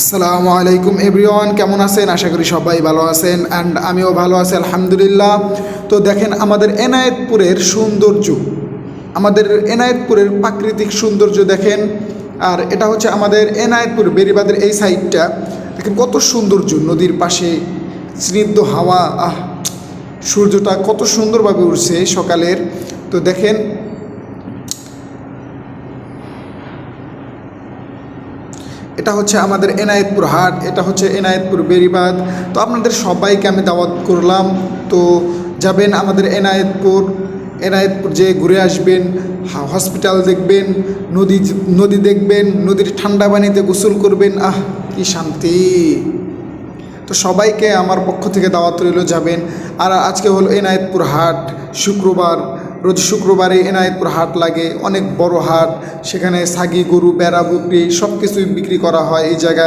আসসালামু আলাইকুম এভরিওয়ান, কেমন আছেন? আশা করি সবাই ভালো আছেন অ্যান্ড আমিও ভালো আছি আলহামদুলিল্লাহ। তো দেখেন আমাদের এনায়েতপুরের সৌন্দর্য, আমাদের এনায়েতপুরের প্রাকৃতিক সৌন্দর্য দেখেন। আর এটা হচ্ছে আমাদের এনায়েতপুর বেড়িবাঁধের এই সাইডটা দেখেন, কত সৌন্দর্য, নদীর পাশে স্নিগ্ধ হাওয়া, সূর্যটা কত সুন্দরভাবে উঠছে সকালের। তো দেখেন এটা হচ্ছে আমাদের এনায়েতপুর হাট, এটা হচ্ছে এনায়েতপুর বেড়িবাঁধ। তো আপনাদের সবাইকে আমি দাওয়াত করলাম। তো যাবেন আমাদের এনায়েতপুর যে ঘুরে আসবেন, হসপিটাল দেখবেন, নদী দেখবেন, নদীর ঠান্ডা পানিতে গোসল করবেন, কি শান্তি। তো সবাইকে আমার পক্ষ থেকে দাওয়াত রইল, যাবেন। আর আজকে হলো এনায়েতপুর হাট, শুক্রবার, রোজ শুক্রবারে এনায়েতপুর হাট লাগে, অনেক বড় হাট। সেখানে ছাগি, গরু, বেড়া, বকরি সব কিছুই বিক্রি করা হয় এই জায়গায়।